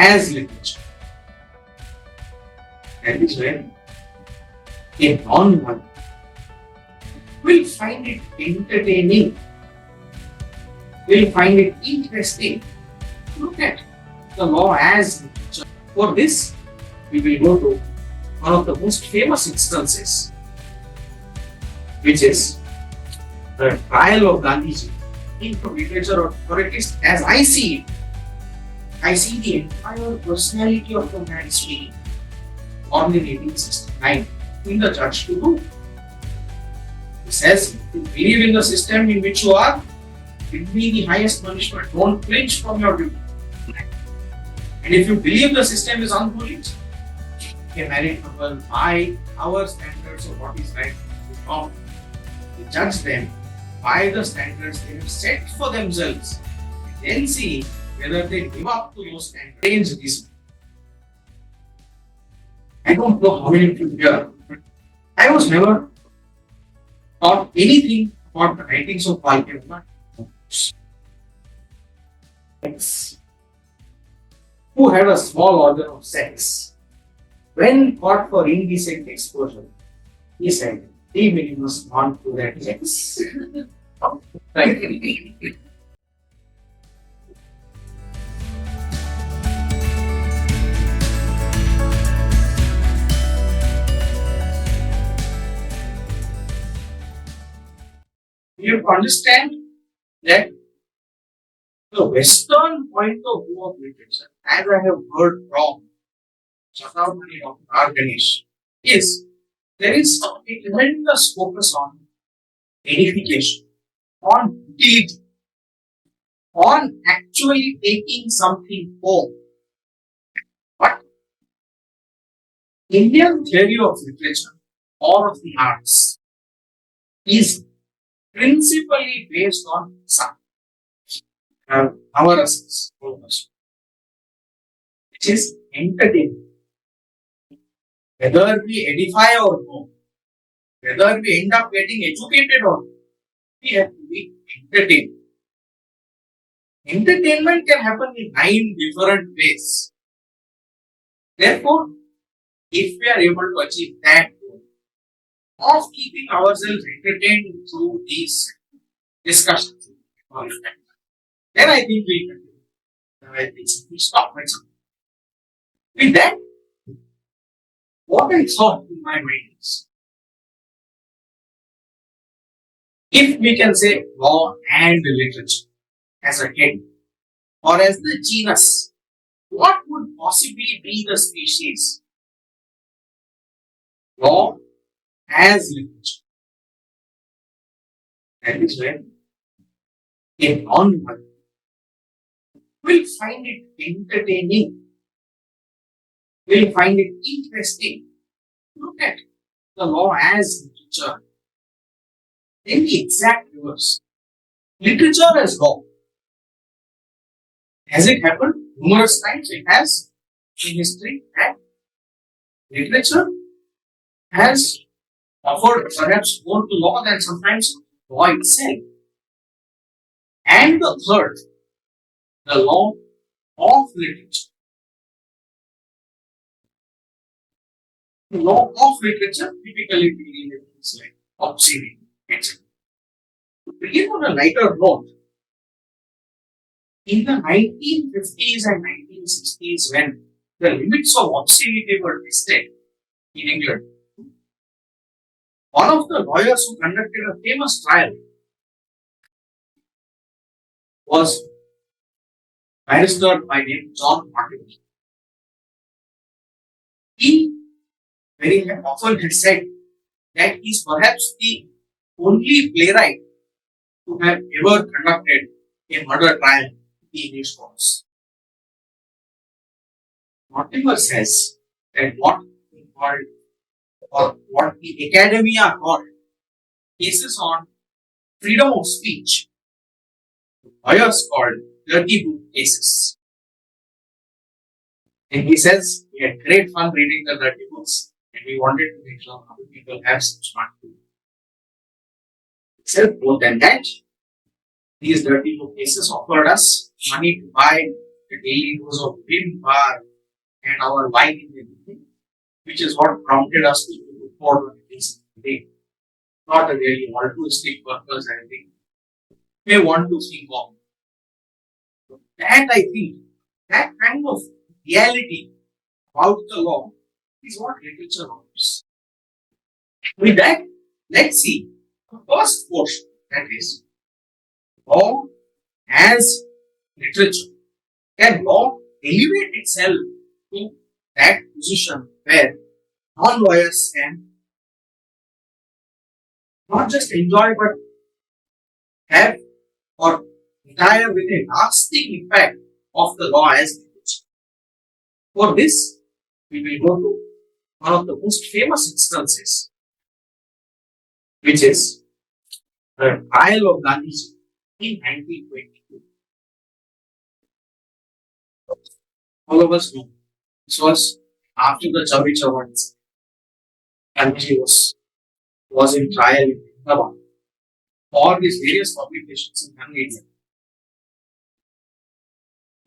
as literature. That is when a non-one will find it entertaining, will find it interesting. Look at the law as literature. For this, we will go to one of the most famous instances, which is the trial of Gandhiji in literature, or at least as I see it. I see the entire personality of the man speaking on in 1869 in the judge to do. He says, if you believe in the system in which you are, give me the highest punishment. Don't flinch from your duty. And if you believe the system is unholy, a married couple by our standards of what is right and wrong, we judge them by the standards they have set for themselves, and then see whether they live up to those standards. Change this. I don't know how many of you here, but I was never taught anything about the writings of Valmiki, who had a small organ of sex. When caught for indecent exposure, he said, 3 minutes on to that sex. Right. You have to understand that the Western point of view of literature, as I have heard from Chakravani Dr. R. Ganesh, is there is a tremendous focus on edification, on utility, on actually taking something home. But Indian theory of literature or of the arts is principally based on Navarasas, which is entertainment. Whether we edify or no, whether we end up getting educated or not, we have to be entertained. Entertainment can happen in 9 different ways. Therefore, if we are able to achieve that goal of keeping ourselves entertained through these discussions, then I think we can do it. Then I think we stop at something. With that, what I thought in my mind is, if we can say law and literature as a head or as the genus, what would possibly be the species? Law as literature. That is when a non-one will find it entertaining, will find it interesting. Look at the law as literature. Then the exact reverse. Literature as law. Has it happened numerous times? It has in history that literature has offered perhaps more to law than sometimes law itself. And the third, the law of literature. The law of literature typically dealing with things like obscenity, etc. To begin on a lighter note, in the 1950s and 1960s, when the limits of obscenity were tested in England, one of the lawyers who conducted a famous trial was barrister by name John Martin. He very often has said that he is perhaps the only playwright to have ever conducted a murder trial in the English courts. Mortimer says that what he called, or what the academia called, cases on freedom of speech, lawyers called dirty book cases. And he says we had great fun reading the dirty books, and we wanted to make sure other people have such fun too. He said more than that, these dirty book cases offered us money to buy the daily dose of wind bar and our wine in the evening, which is what prompted us to look forward to this day. Not a really altruistic purpose, I think. May want to think of that. I think that kind of reality about the law is what literature offers. With that, let's see the first portion, that is law as literature. Can law elevate itself to that position where non-lawyers can not just enjoy but have or retire with a lasting impact of the law as literature? For this, we will go to one of the most famous instances, which is the trial of Gandhiji in 1922. All of us know this was after the Chavi Chawans. Gandhiji was in trial in Ahmedabad. All these various publications in young India.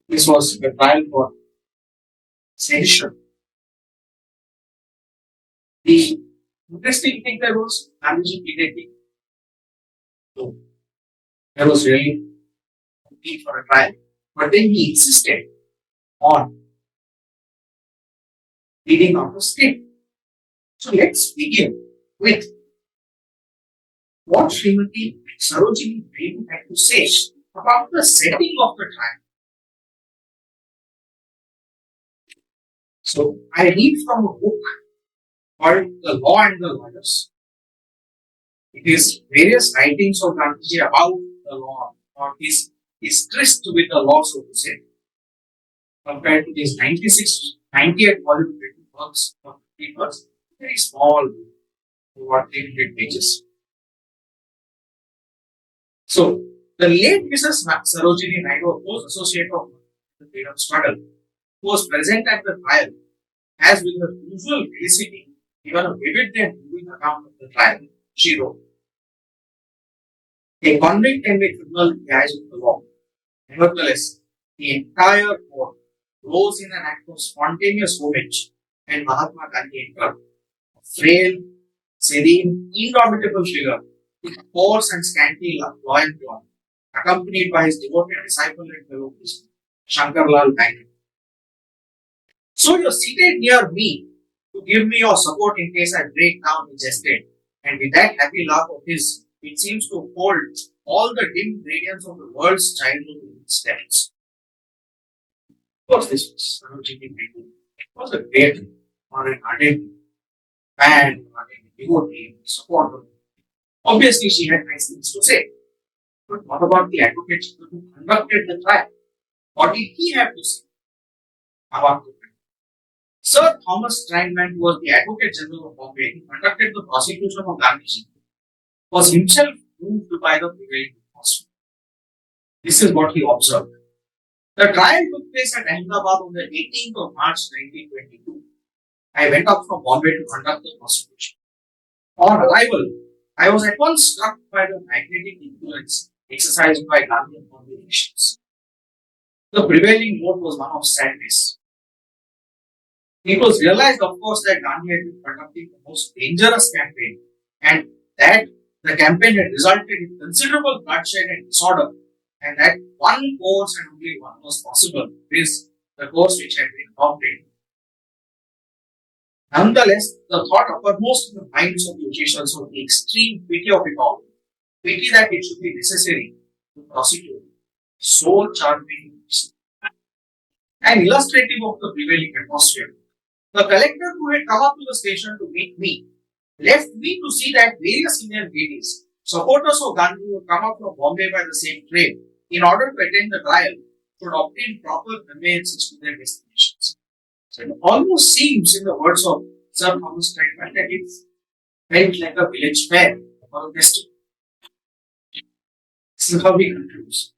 This was the trial for sedition. The interesting thing there was Gandhiji pleaded. So there was really no need for a trial. But then he insisted on pleading out of state. So let's begin with what Srimati Sarojini Devi had to say about the setting of the trial. So I read from a book called The Law and the Lawyers. It is various writings of Gandhiji about the law or his tryst with the law, so to say, compared to these 98 volume written works of papers, very small, about 300 pages. So, the late Mrs. Sarojini Naidu, a close associate of the freedom struggle, who was present at the trial, has with her usual felicity given a vivid and moving account of the trial. She wrote, a convict can be criminal in the eyes of the law. Nevertheless, the entire court rose in an act of spontaneous homage, and Mahatma Gandhi entered, a frail, serene, indomitable figure with coarse and scanty loin cloth, accompanied by his devoted disciple and fellow priest, Shankarlal Bank. So you're seated near me to give me your support in case I break down, he jested. And with that happy laugh of his, it seems to hold all the dim radiance of the world's childhood in its depths. Of course, this was Sarojini Naidu. It was a great or an ardent fan, or a devotee, supporter. Obviously, she had nice things to say. But what about the advocate who conducted the trial? What did he have to say about the trial? Sir Thomas Strangman, who was the Advocate General of Bombay, who conducted the prosecution of Gandhiji, was himself moved by the prevailing atmosphere. This is what he observed. The trial took place at Ahmedabad on the 18th of March 1922. I went up from Bombay to conduct the prosecution. On arrival, I was at once struck by the magnetic influence exercised by Gandhi upon the nations. The prevailing mood was one of sadness. It was realized, of course, that Gandhi had been conducting the most dangerous campaign and that the campaign had resulted in considerable bloodshed and disorder, and that one course and only one was possible, this the course which had been adopted. Nonetheless, the thought uppermost in the minds of the officials was the extreme pity of it all. Pity that it should be necessary to prosecute so charming and illustrative of the prevailing atmosphere. The collector who had come up to the station to meet me left me to see that various Indian ladies, supporters of Gandhi who had come up from Bombay by the same train, in order to attend the trial, should obtain proper conveyances to their destinations. So it almost seems, in the words of Sir Thomas Steinman, that it felt like a village fair or a festival. This is how he concludes.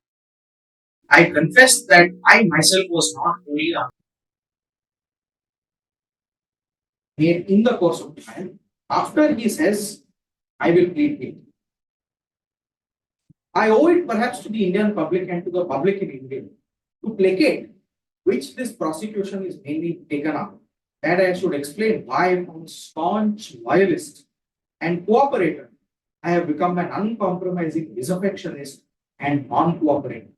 I confess that I myself was not wholly made in the course of time. After he says, I will plead guilty. I owe it perhaps to the Indian public and to the public in India to placate which this prosecution is mainly taken up, that I should explain why from staunch loyalist and cooperator, I have become an uncompromising disaffectionist and non-cooperator.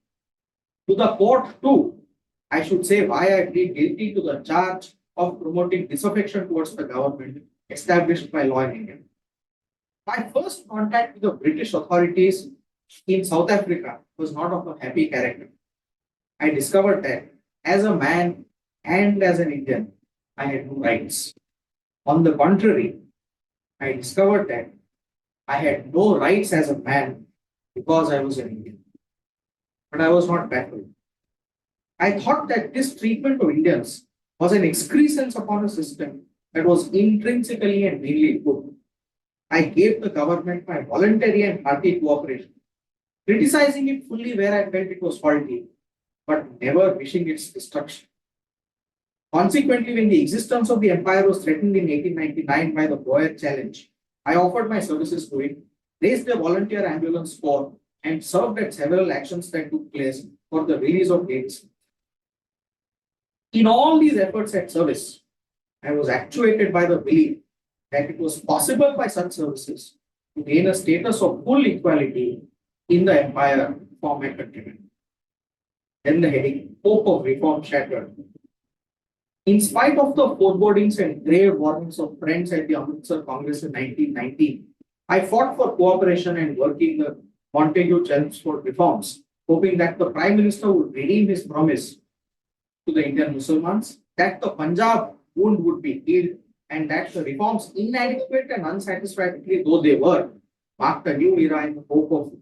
To the court too, I should say why I plead guilty to the charge of promoting disaffection towards the government established by law in India. My first contact with the British authorities in South Africa was not of a happy character. I discovered that as a man and as an Indian, I had no rights. On the contrary, I discovered that I had no rights as a man because I was an Indian. But I was not baffled. I thought that this treatment of Indians was an excrescence upon a system that was intrinsically and mainly good. I gave the government my voluntary and hearty cooperation, criticizing it fully where I felt it was faulty, but never wishing its destruction. Consequently, when the existence of the empire was threatened in 1899 by the Boer challenge, I offered my services to it, raised a volunteer ambulance corps, and served at several actions that took place for the release of Davis. In all these efforts at service, I was actuated by the belief that it was possible by such services to gain a status of full equality in the empire for my countrymen. Then the heading, Hope of Reform Shattered. In spite of the forebodings and grave warnings of friends at the Amritsar Congress in 1919, I fought for cooperation and working the Montagu-Chelmsford reforms, hoping that the Prime Minister would redeem his promise to the Indian Muslims, that the Punjab wound would be healed, and that the reforms, inadequate and unsatisfactory though they were, marked a new era in the hope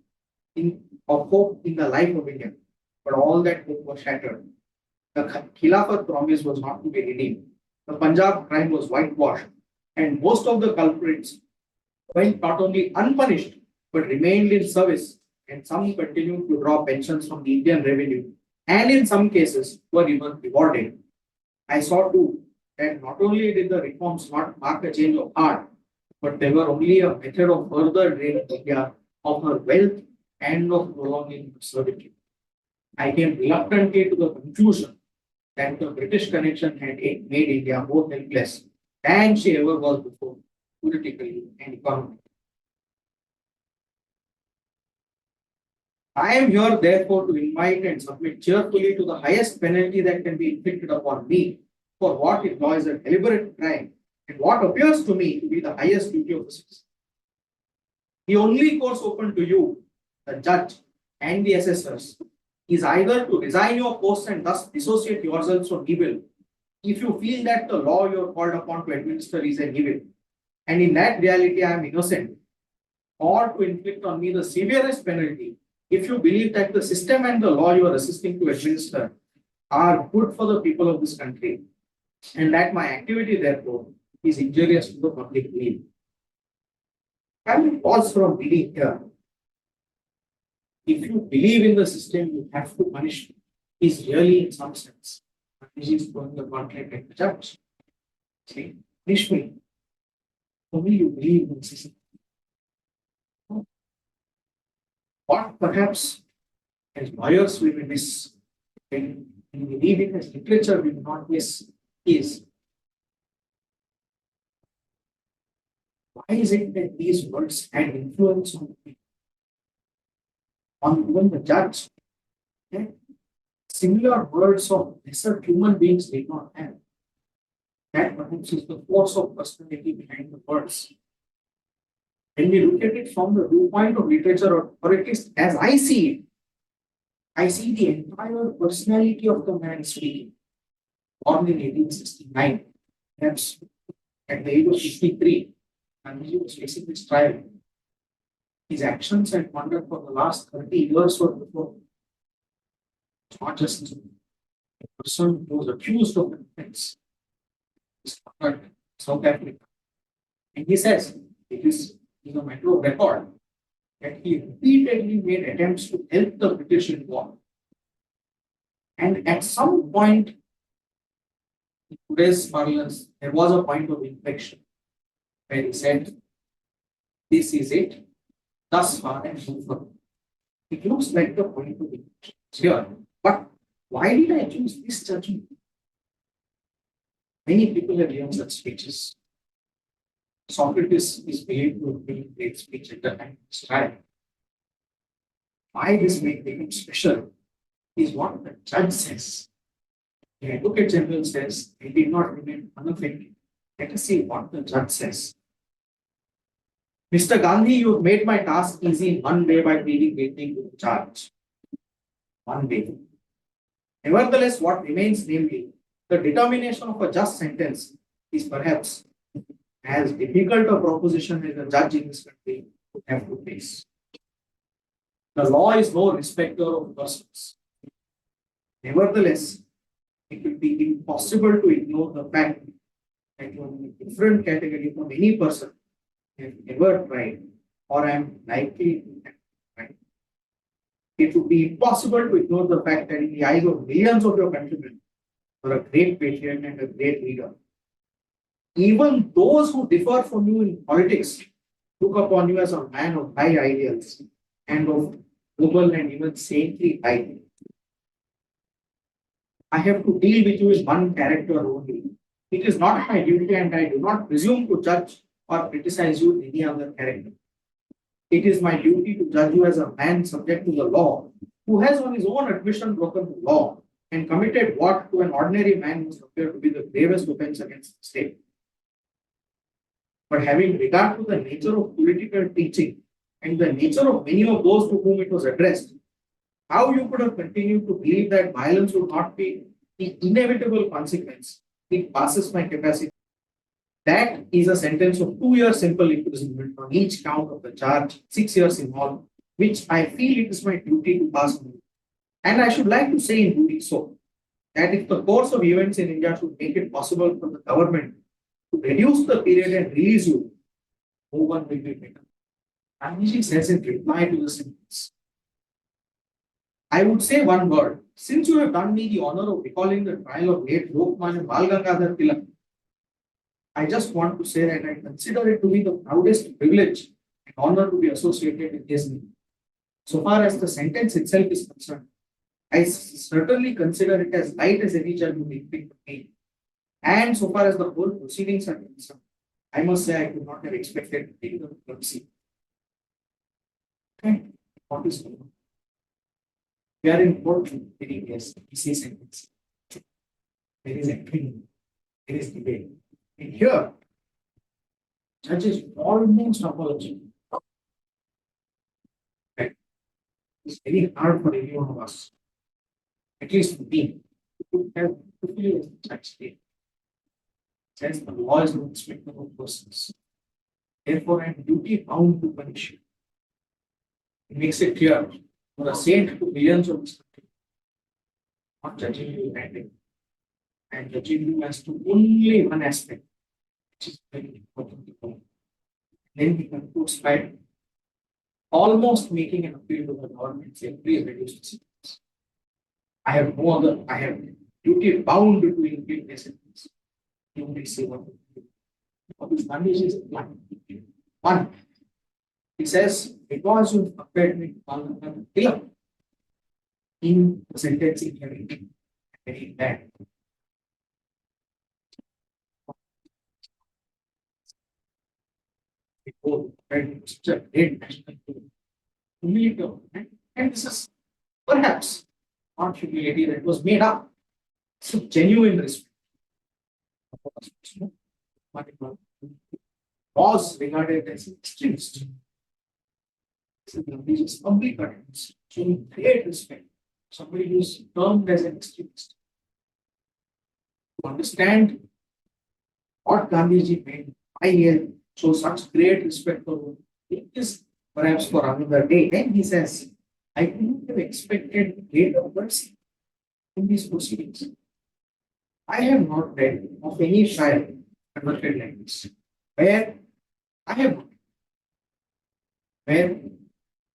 in the life of India. But all that hope was shattered. The Khilafat promise was not to be redeemed. The Punjab crime was whitewashed, and most of the culprits went not only unpunished but remained in service, and some continued to draw pensions from the Indian revenue, and in some cases were even rewarded. I saw too that not only did the reforms not mark a change of heart, but they were only a method of further draining India of her wealth and of prolonging her servitude. I came reluctantly to the conclusion that the British connection had made India more helpless than she ever was before, politically and economically. I am here, therefore, to invite and submit cheerfully to the highest penalty that can be inflicted upon me for what in law is a deliberate crime and what appears to me to be the highest duty of a citizen. The only course open to you, the judge, and the assessors is either to resign your post and thus dissociate yourselves from evil if you feel that the law you are called upon to administer is an evil, and in that reality I am innocent, or to inflict on me the severest penalty if you believe that the system and the law you are assisting to administer are good for the people of this country, and that my activity, therefore, is injurious to the public weal. I will pause from reading here. If you believe in the system, you have to punish me. Is really, in some sense, he is throwing the contract at the judge. Say, punish me. Only you believe in the system. What perhaps as lawyers we will miss, when we read it as literature, we will not miss is why is it that these words had influence on people, on even the judge? Okay? Similar words of lesser human beings did not have. That perhaps is the force of personality behind the words. When we look at it from the viewpoint of literature, or at least as I see it, I see the entire personality of the man speaking. Born in 1869, perhaps at the age of 53, and he was facing this trial. His actions had wandered for the last 30 years or before. It's not just a person who was accused of an offense. He's conduct South Africa. And he says it is a matter of record that he repeatedly made attempts to help the British in war. And at some point, in today's parlance, there was a point of inflection where he said, "This is it, thus far and so far." It looks like the point of inflection is here, but Why did I choose this judgment? Many people have given such speeches. Socrates is believed to have given a great speech at the time of his trial. Why this may become special is what the judge says. The advocate general says he did not remain unaffected. Let us see what the judge says. Mr. Gandhi, you have made my task easy in one way by pleading guilty to the charge. One way. Nevertheless, what remains, namely, the determination of a just sentence, is perhaps as difficult a proposition as a judge in this country would have to face. The law is no respecter of persons. Nevertheless, it will be impossible to ignore the fact that you are in a different category from any person who has ever tried or am likely to have tried. It would be impossible to ignore the fact that in the eyes of millions of your countrymen, you are a great patriot and a great leader. Even those who differ from you in politics look upon you as a man of high ideals and of noble and even saintly life. I have to deal with you in one character only. It is not my duty, and I do not presume to judge or criticize you in any other character. It is my duty to judge you as a man subject to the law, who has on his own admission broken the law and committed what to an ordinary man must appear to be the gravest offense against the state. But having regard to the nature of political teaching and the nature of many of those to whom it was addressed, how you could have continued to believe that violence would not be the inevitable consequence, it passes my capacity. That is a sentence of 2 years simple imprisonment on each count of the charge, 6 years in all, which I feel it is my duty to pass on. And I should like to say in doing so, that if the course of events in India should make it possible for the government to reduce the period and release you, no one will be better. Gandhiji says in reply to the sentence, I would say one word. Since you have done me the honor of recalling the trial of late Lokman and Bal Gangadhar Tilak, I just want to say that I consider it to be the proudest privilege and honor to be associated with his name. So far as the sentence itself is concerned, I certainly consider it as light as any judge would inflict on me. And so far as the whole proceedings are concerned, I must say I could not have expected to take the mercy. Okay, what is going on? We are in court very yes, easy sentence. There is agreement, there is debate. And here, judge is almost apologetic. Right? It's very hard for any one of us, at least for me, to have to feel as a judge did. Says the law is no respecter of persons. Therefore, I am duty bound to punish you. It makes it clear for a saint to millions of this country, not judging you randomly, and judging you as to only one aspect, which is very important to know. Then he concludes by almost making an appeal to the government, saying, please reduce the sentence. I have no other, I have duty bound to increase the sentence. You will see what is Gandhiji's plan. One, he says, because you compared me to Tilak in the sentencing hearing, very bad. Before, right, such a great national humility, and this is perhaps not humility that was made up. It's a genuine respect. But it was regarded as extremist. This is public utterance, showing great respect. Somebody who is termed as an extremist. To understand what Gandhiji meant, why he shows such great respect for him, it is perhaps for another day. Then he says, I couldn't have expected greater mercy in these proceedings. I have not read of any trial conducted like this, where I have not, where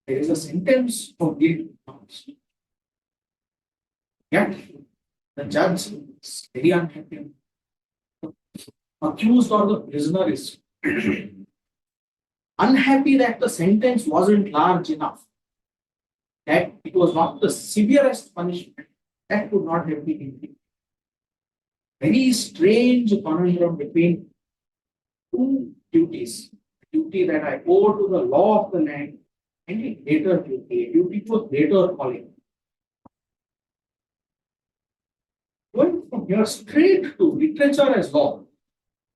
there is a sentence of guilt pronounced. Yet the judge is very unhappy. The accused or the prisoner is unhappy that the sentence wasn't large enough, that it was not the severest punishment That could not have been easy. Very strange conundrum between two duties. A duty that I owe to the law of the land and a greater duty, a duty to a greater calling. Going from here straight to literature as law,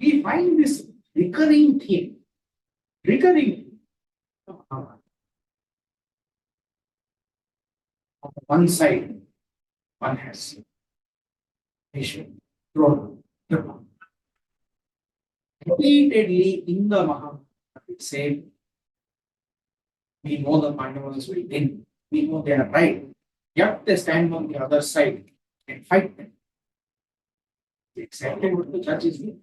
we find this recurring theme. Recurring theme. On one side, one has nation, throne, repeatedly in the Mahabharata, it said, we know the Pandavas will win, we know they are right, yet they stand on the other side and fight them. Exactly what the judge is doing.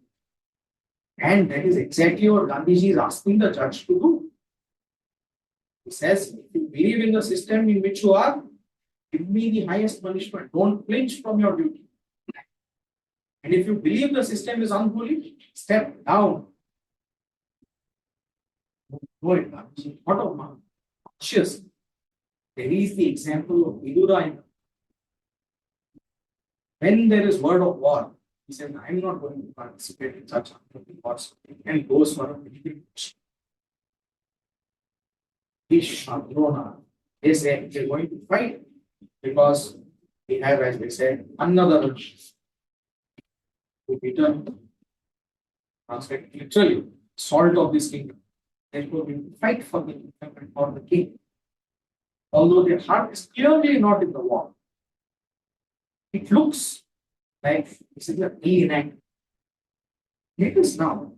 And that is exactly what Gandhiji is asking the judge to do. He says, if you believe in the system in which you are, give me the highest punishment. Don't flinch from your duty. And if you believe the system is unholy, step down. No, it Gandhiji thought of man. Conscious. There is the example of Vidura. When there is word of war, he said, I am not going to participate in such unholy wars. And he goes for a pilgrimage. Drona, they say they're going to fight because we have, as they said, another to return, translate literally, salt of this kingdom. Therefore, we fight for the kingdom and for the king. Although their heart is clearly not in the war. It looks like this is a reenactment. Let us now.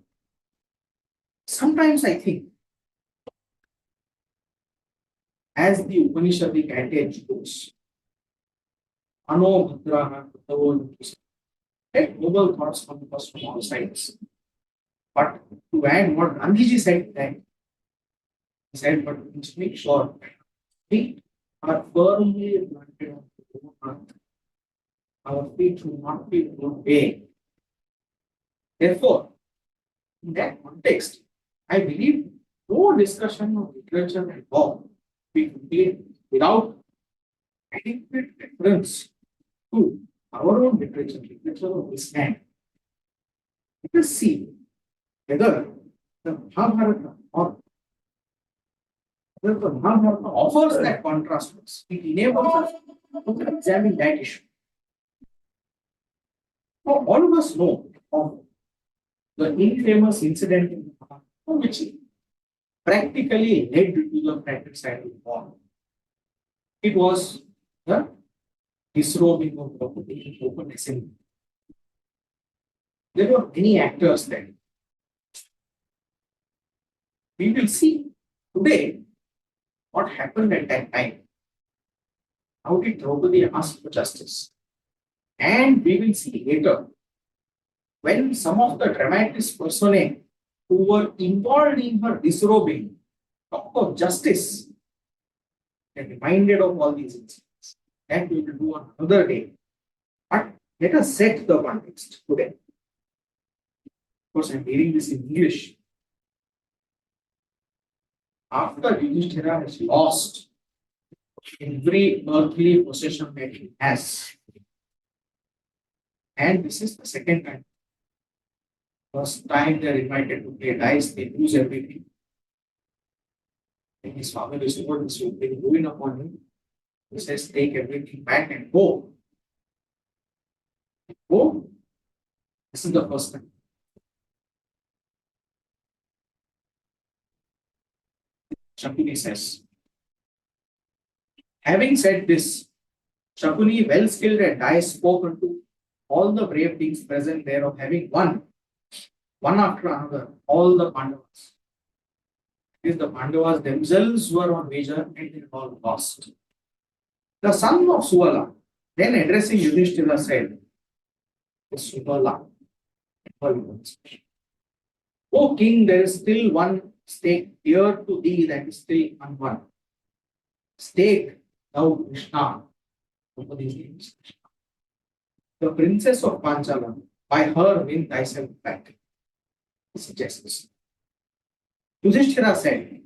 Sometimes I think, as the Upanishadic adage goes, Ano Bhadraha Bhagavad, let noble thoughts come to us from all sides. But to add what Gandhiji said then, he said, but we must make sure feet are firmly planted on the earth. Our feet should not be thrown away. Therefore, in that context, I believe no discussion of literature and law be complete without adequate reference to our own literature, literature of this land. Let us see whether the Mahabharata or whether the Mahabharata offers that contrast to us. It enables us to examine that issue. Now, all of us know of the infamous incident in Mahabharata, which practically led to the fratricidal war. It was the disrobing of Draupadi in open assembly. There were many actors there. We will see today what happened at that time. How did Draupadi ask for justice? And we will see later when some of the dramatis personae who were involved in her disrobing talk of justice and reminded of all these incidents. That we will do on another day. But let us set the context today. Of course, I'm reading this in English. After Yudhishthira has lost every earthly possession that he has, and this is the second time. First time they're invited to play dice, they lose everything. And his father is told this will bring ruin upon him. He says, take everything back and go. Go. This is the first time. Shakuni says, having said this, Shakuni, well skilled at dice, spoke unto all the brave kings present there of having won, one after another, all the Pandavas. Is the Pandavas themselves were on wager and they all lost. The son of Suvala, then addressing Yudhishthira, said, Suvala, O king, there is still one stake dear to thee that is still unwon. Stake thou Krishna. The princess of Panchala, by her win thyself back. He suggests. Yudhishthira said,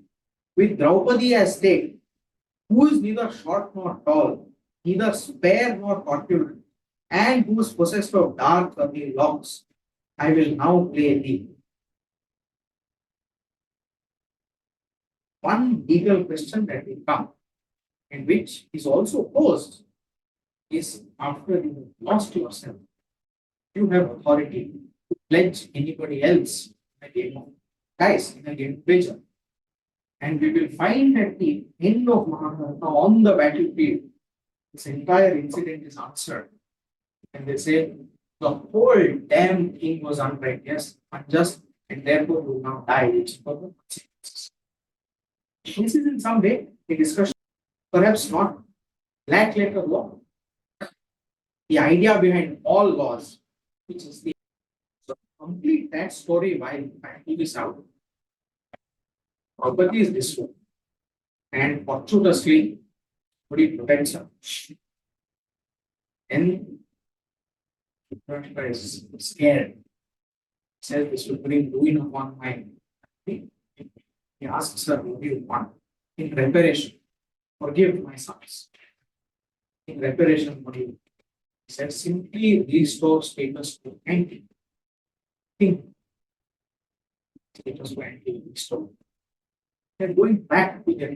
with Draupadi as stake, who is neither short nor tall, neither spare nor corpulent, and who is possessed of dark curly locks. I will now play thee. One legal question that will come, and which is also posed, is after you have lost yourself, you have authority to pledge anybody else in a game of dice, in a game of wager. And we will find at the end of Mahabharata on the battlefield, this entire incident is answered. And they say, the whole damn thing was unrighteous, unjust, and therefore you will now die. It's for the consequences. This is in some way a discussion, perhaps not black letter law. The idea behind all laws, which is the so complete that story while I pull this out. Property is this one. And fortuitously, nobody protects her. Then Dhritarashtra is scared. Says this will bring ruin upon my family. He asks her, what do you want? In reparation, forgive my sons. In reparation, what do you want? He said, simply restore status to anti. Think. Status to anti restore. They're going back to their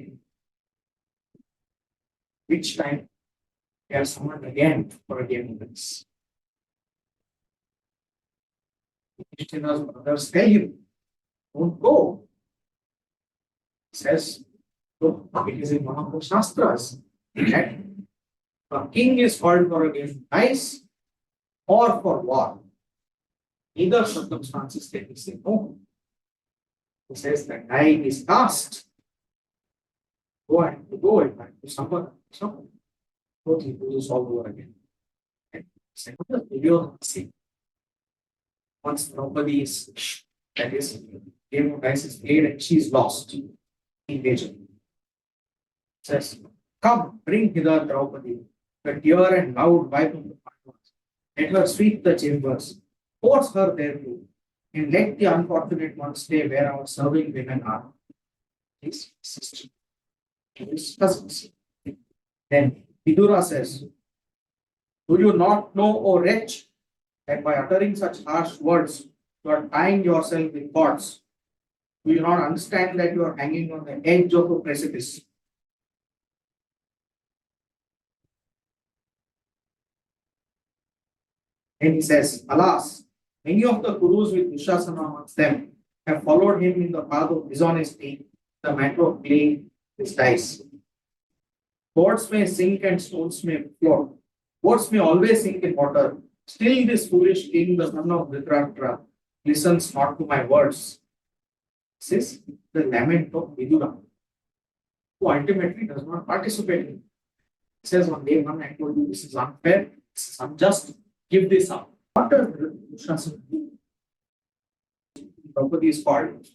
which time they are summoned again for a game of this. Krishna's brothers tell him, don't go. He says, look, it is in one of the Shastras that a king is called for a game of dice or for war. Either circumstances they will say no. He says that die is cast. Go and back to someone. Both he do this all over again. And second video see. Once nobody is that is game of dice is played and she is lost. Invasion. Says, come, bring hither Draupadi, the dear and loud wife of the Pandavas. Let her sweep the chambers, force her thereto, and let the unfortunate one stay where our serving women are. His sister, his cousins. Then Vidura says, do you not know, O wretch, that by uttering such harsh words, you are tying yourself with cords? Do you not understand that you are hanging on the edge of a precipice? And he says, alas, many of the Kurus with Dushasana amongst them have followed him in the path of dishonesty, the matter of playing his dice. Boats may sink and stones may float. Boats may always sink in water. Still, this foolish king, the son of Dhritarashtra, listens not to my words. This is the lament of Vidura, who ultimately does not participate in it. He says, on day one, I told you this is unfair, this is unjust, give this up. What does Dushasana do? Draupadi is called.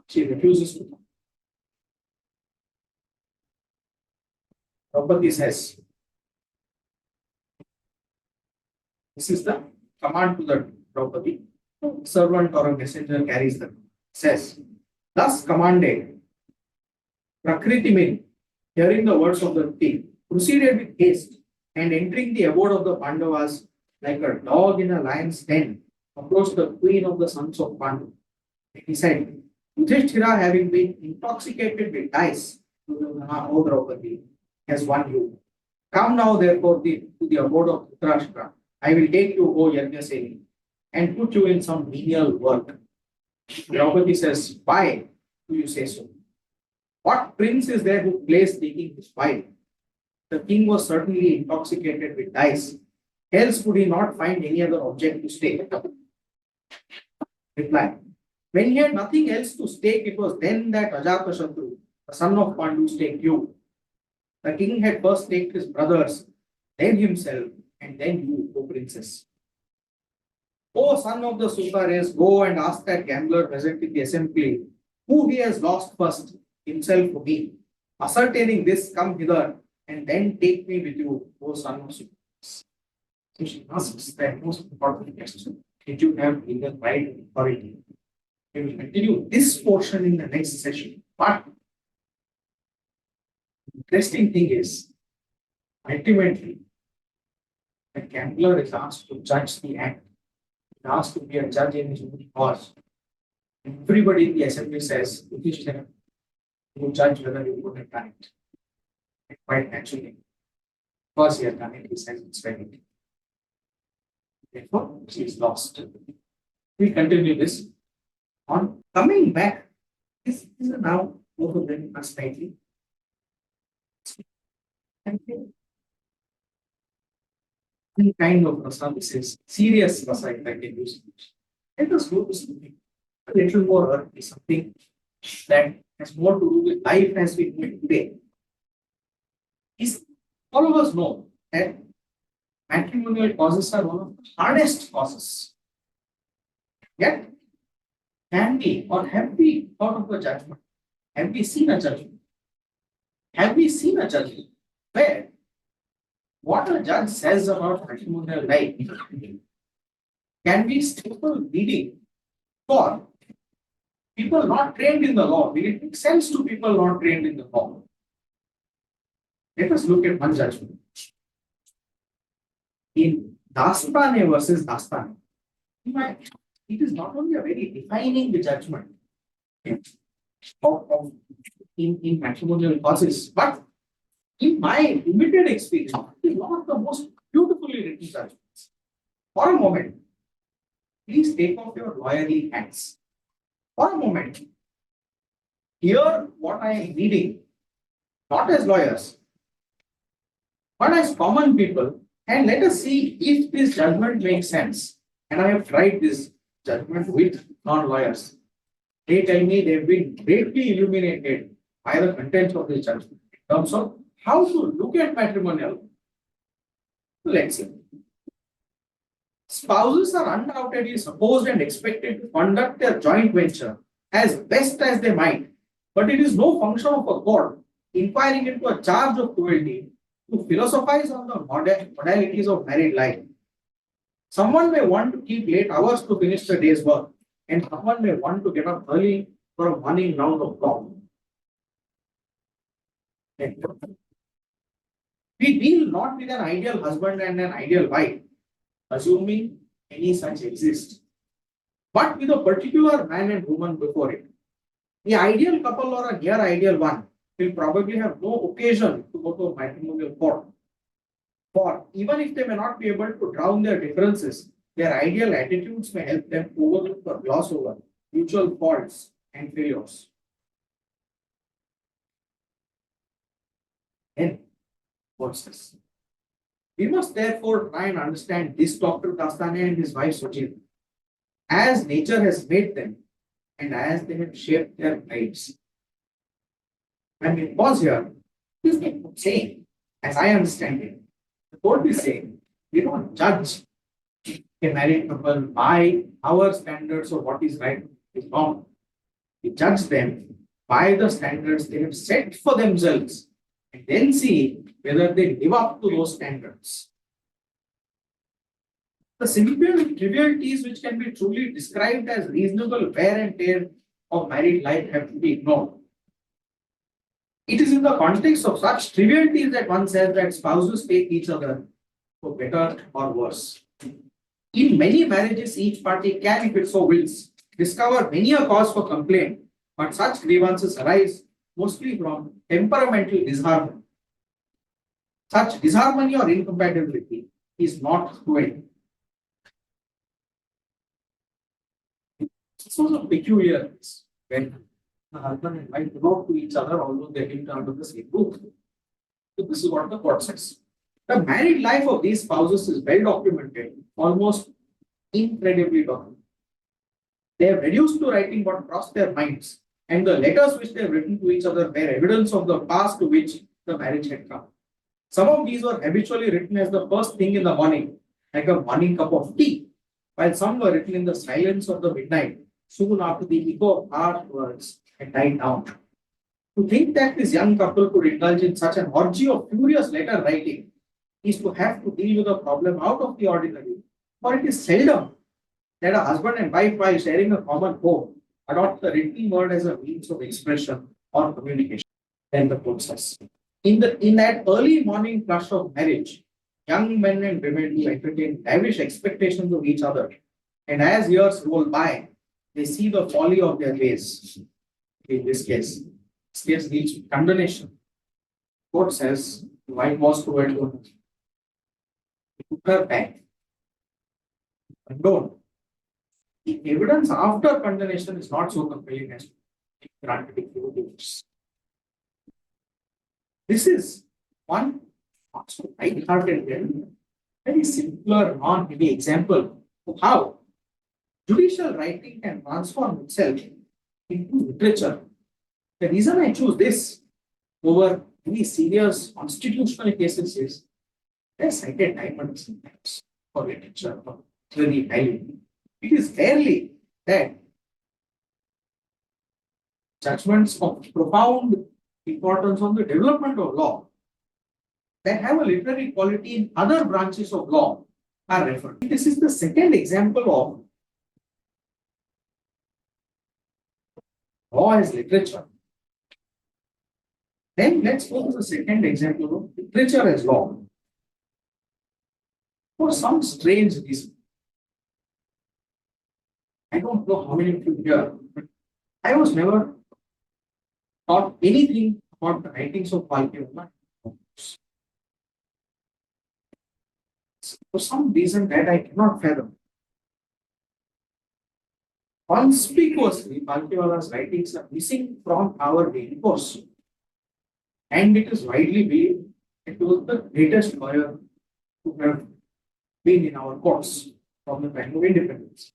She refuses to come. Draupadi says, this is the command to the Draupadi. Servant or a messenger carries the says, thus commanded, Prakriti Mini, hearing the words of the king, proceeded with haste and entering the abode of the Pandavas like a dog in a lion's den, approached the queen of the sons of Pandu. And he said, Yudhishthira, having been intoxicated with dice, O Draupadi, has won you. Come now, therefore, to the abode of Dhritarashtra. I will take you, O Yajnaseni, and put you in some menial work. Draupadi says, why do you say so? What prince is there who plays taking his wife? The king was certainly intoxicated with dice. Else would he not find any other object to stake? Reply. When he had nothing else to stake, it was then that Ajatashatru, the son of Pandu, staked you. The king had first staked his brothers, then himself, and then you, O princess. O son of the Sutares, go and ask that gambler present in the assembly who he has lost first, himself or me. Ascertaining this, come hither and then take me with you, O son of Sutares. So she asks that most important question: did you have legal right and authority? We will continue this portion in the next session. But the interesting thing is, Ultimately, the gambler is asked to judge the act, is asked to be a judge in his own cause. Everybody in the assembly says, Yudhishthira, you judge whether you would have done it. And quite naturally, because he has done it, he says it's right. Therefore, he is lost. We continue this on coming back. This is now over very much slightly. Any kind of rasa, this is serious rasa, if I can use it. Let us go to something a little more earthy, something that has more to do with life as we know it today. Is all of us know that matrimonial causes are one of the hardest causes. Yet, can we or have we thought of a judgment? Have we seen a judgment? Have we seen a judgment where what a judge says about matrimonial life can be simple reading for people not trained in the law? Will it make sense to people not trained in the law? Let us look at one judgment. In Dastane versus Dastane, in fact, it is not only a very defining judgment in matrimonial causes, but in my limited experience, it is one of the most beautifully written judgments. For a moment, please take off your lawyerly hats. For a moment, hear what I am reading, not as lawyers, but as common people, and let us see if this judgment makes sense. And I have tried this judgment with non-lawyers. They tell me they've been greatly illuminated by the contents of this judgment in terms of how to look at matrimonial. Let's see. Spouses are undoubtedly supposed and expected to conduct their joint venture as best as they might, but it is no function of a court inquiring into a charge of cruelty to philosophize on the modalities of married life. Someone may want to keep late hours to finish the day's work, and someone may want to get up early for a morning round of golf. We deal not with an ideal husband and an ideal wife, assuming any such exists, but with a particular man and woman before it. The ideal couple or a near ideal one will probably have no occasion to go to a matrimonial court. For even if they may not be able to drown their differences, their ideal attitudes may help them overlook or gloss over mutual faults and failures. Then, what's this? We must therefore try and understand this Dr. Dastane and his wife Sojit as nature has made them and as they have shaped their lives. When we pause here, this is saying, as I understand it, the court is saying we don't judge a married couple by our standards of what is right and what is wrong. We judge them by the standards they have set for themselves and then see whether they live up to those standards. The simple trivialities which can be truly described as reasonable wear and tear of married life have to be ignored. It is in the context of such trivialities that one says that spouses take each other for better or worse. In many marriages, each party can, if it so wills, discover many a cause for complaint, but such grievances arise mostly from temperamental disharmony. Such disharmony or incompatibility is not cruel. This was a peculiar case when the husband and wife belong to each other, although they lived under the same roof. So this is what the court says. The married life of these spouses is well documented, almost incredibly documented. They have reduced to writing what crossed their minds, and the letters which they have written to each other bear evidence of the past to which the marriage had come. Some of these were habitually written as the first thing in the morning, like a morning cup of tea, while some were written in the silence of the midnight, soon after the echo of harsh words had died down. To think that this young couple could indulge in such an orgy of furious letter writing is to have to deal with a problem out of the ordinary, for it is seldom that a husband and wife, while sharing a common home, adopt the written word as a means of expression or communication. Then the court says, In that early morning flush of marriage, young men and women who entertain lavish expectations of each other, and as years roll by, they see the folly of their ways. In this case leads to condemnation. Court says the wife was provided to took her back. Condoned. The evidence after condemnation is not so compelling as to be granted a few divorce. This is one not so light-hearted, very simpler, non-heavy example of how judicial writing can transform itself into literature. The reason I choose this over any serious constitutional cases is they cited diamonds sometimes for literature, for theory value. It is rarely that judgments of profound importance on the development of law that have a literary quality in other branches of law are referred. This is the second example of law as literature. Then let's go to the second example of literature as law. For some strange reason, I don't know how many of you here, but I was never taught anything about the writings of Valkyrie. For some reason that I cannot fathom. Conspicuously, Balkiwala's writings are missing from our daily course. And it is widely believed it was the greatest lawyer who have been in our courts from the time of independence.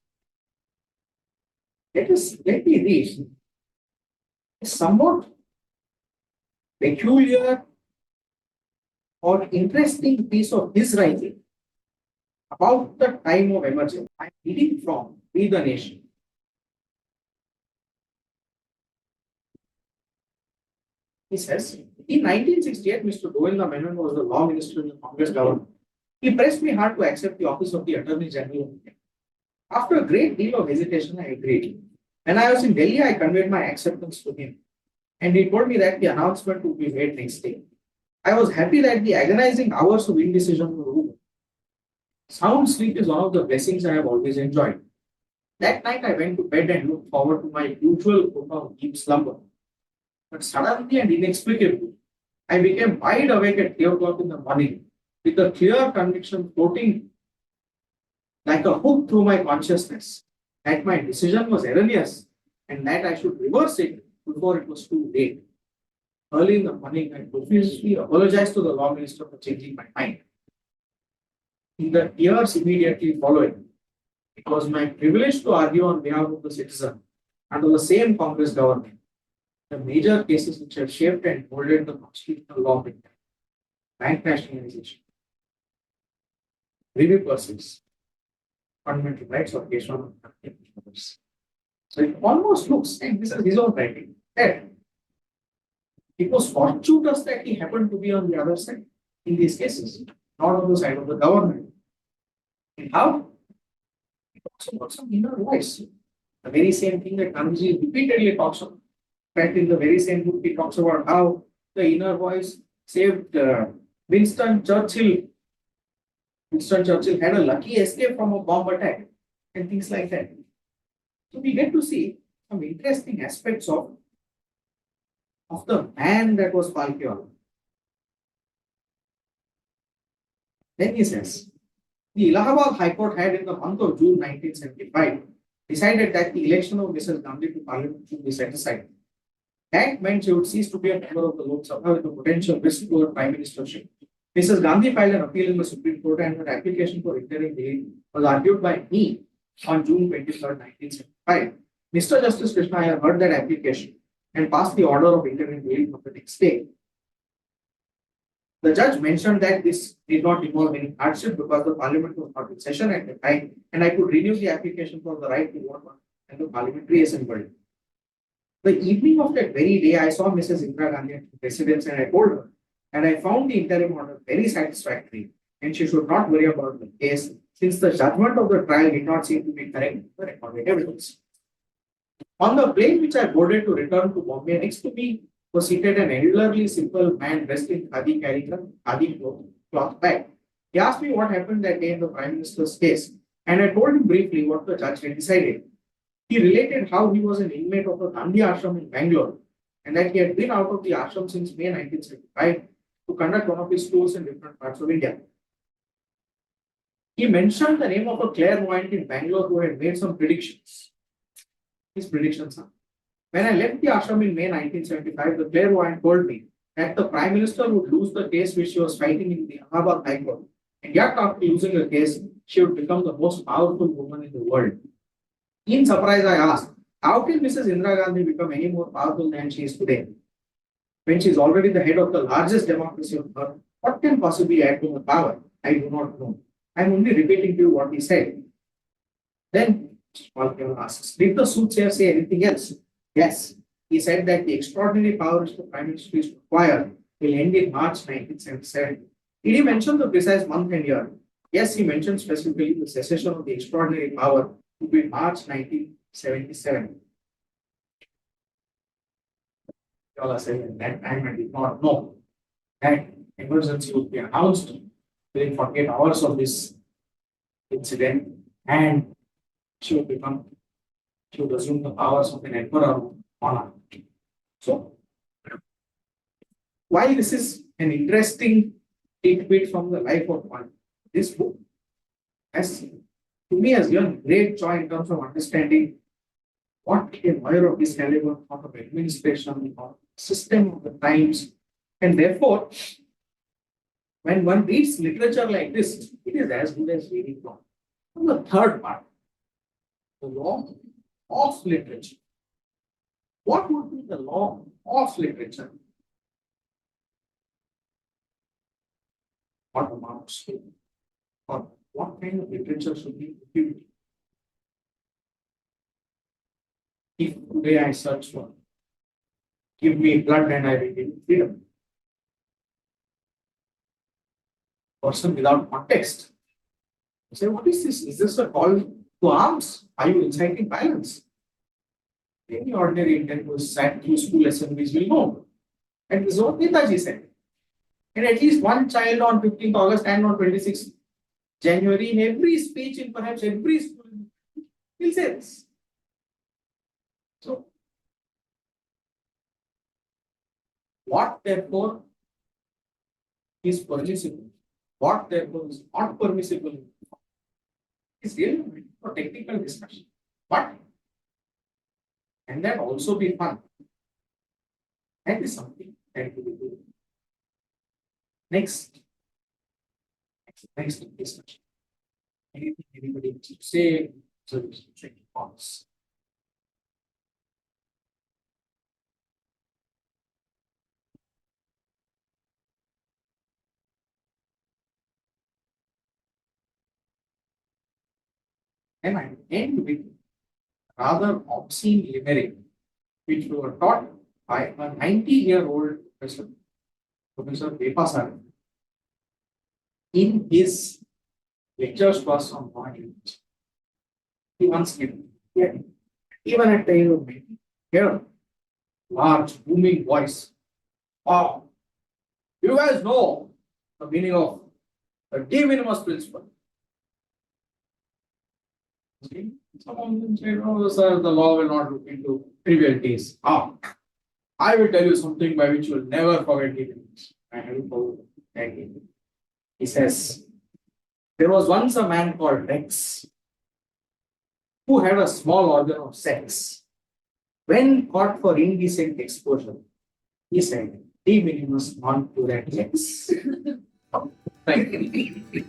Let me read a somewhat peculiar or interesting piece of his writing about the time of emergence. I am reading from We the Nation. He says, in 1968, Mr. Govinda Menon was the law minister in the Congress government. He pressed me hard to accept the office of the Attorney General of India. After a great deal of hesitation, I agreed. When I was in Delhi, I conveyed my acceptance to him, and he told me that the announcement would be made next day. I was happy that the agonizing hours of indecision were over. Sound sleep is one of the blessings I have always enjoyed. That night, I went to bed and looked forward to my usual profound deep slumber. But suddenly and inexplicably, I became wide awake at 3 o'clock in the morning with a clear conviction floating like a hook through my consciousness that my decision was erroneous and that I should reverse it before it was too late. Early in the morning, I profusely apologized to the law minister for changing my mind. In the years immediately following, it was my privilege to argue on behalf of the citizen under the same Congress government the major cases which have shaped and molded the constitutional law of India: bank nationalization, review process, fundamental rights of case one. So it almost looks, and this is his own writing, that it was fortuitous that he happened to be on the other side in these cases, not on the side of the government. And how? It also got some inner voice. The very same thing that Gandhi repeatedly talks about. In fact, in the very same book, he talks about how the inner voice saved Winston Churchill. Winston Churchill had a lucky escape from a bomb attack and things like that. So we get to see some interesting aspects of the man that was Falkiwala. Then he says, the Allahabad High Court had in the month of June 1975 decided that the election of Mrs. Gandhi to Parliament should be set aside. That meant she would cease to be a member of the Lok Sabha with a potential risk to her prime ministership. Mrs. Gandhi filed an appeal in the Supreme Court and her application for interim bail was argued by me on June 23rd, 1975. Mr. Justice Krishna Iyer heard that application and passed the order of interim bail for the next day. The judge mentioned that this did not involve any hardship because the parliament was not in session at the time and I could renew the application for the right to vote at the parliamentary assembly. The evening of that very day, I saw Mrs. Indira Gandhi at the residence and I told her, and I found the interim order very satisfactory and she should not worry about the case since the judgment of the trial did not seem to be correct with the recorded evidence. On the plane which I boarded to return to Bombay, next to me was seated an elderly, simple man dressed in khadi carrying a khadi cloth bag. He asked me what happened that day in the Prime Minister's case, and I told him briefly what the judge had decided. He related how he was an inmate of a Gandhi ashram in Bangalore and that he had been out of the ashram since May 1975 to conduct one of his tours in different parts of India. He mentioned the name of a clairvoyant in Bangalore who had made some predictions. His predictions are: when I left the ashram in May 1975, the clairvoyant told me that the Prime Minister would lose the case which she was fighting in the Allahabad High Court, and yet after losing the case, she would become the most powerful woman in the world. In surprise, I asked, how can Mrs. Indira Gandhi become any more powerful than she is today? When she is already the head of the largest democracy on earth, what can possibly add to her power? I do not know. I am only repeating to you what he said. Then Malkiel asks, did the soothsayer say anything else? Yes. He said that the extraordinary powers the Prime Minister is to acquire will end in March 1977. Did he mention the precise month and year? Yes, he mentioned specifically the cessation of the extraordinary power to be March 1977. All are saying at that time I did not know that emergency would be announced within 48 hours of this incident and she would assume the powers of an emperor on earth. So, while this is an interesting tidbit from the life of one, this book has, to me, has given great joy in terms of understanding what a lawyer of this caliber, thought of administration, or system of the times, and therefore, when one reads literature like this, it is as good as reading law. And the third part, the law of literature. What would be the law of literature? What amounts to? Or what kind of literature should be produced? If today I search for, give me blood and I will give you freedom. Person without context. You say, what is this? Is this a call to arms? Are you inciting violence? Any ordinary Indian who sat through school assemblies will know. And this is what Netaji said. And at least one child on 15th August and on 26th January, in every speech in perhaps every school, will say this. So, what therefore is permissible? What therefore is not permissible? Is really for technical discussion. But can that also be fun? That is something that we will do. Next discussion. Anything anybody wants to say? So we should check the box. And I end with rather obscene limerick, which we were taught by a 90-year-old professor, Professor Depasar, in his lectures class on language. He once came, even at the age of 90, here, large, booming voice. Oh, you guys know the meaning of the de minimis principle. Some of them say, oh, sir, the law will not look into trivialities. I will tell you something by which you will never forget it. I haven't forgotten that. He says, there was once a man called Rex who had a small organ of sex. When caught for indecent exposure, he said, de minimis non curat lex. Thank you.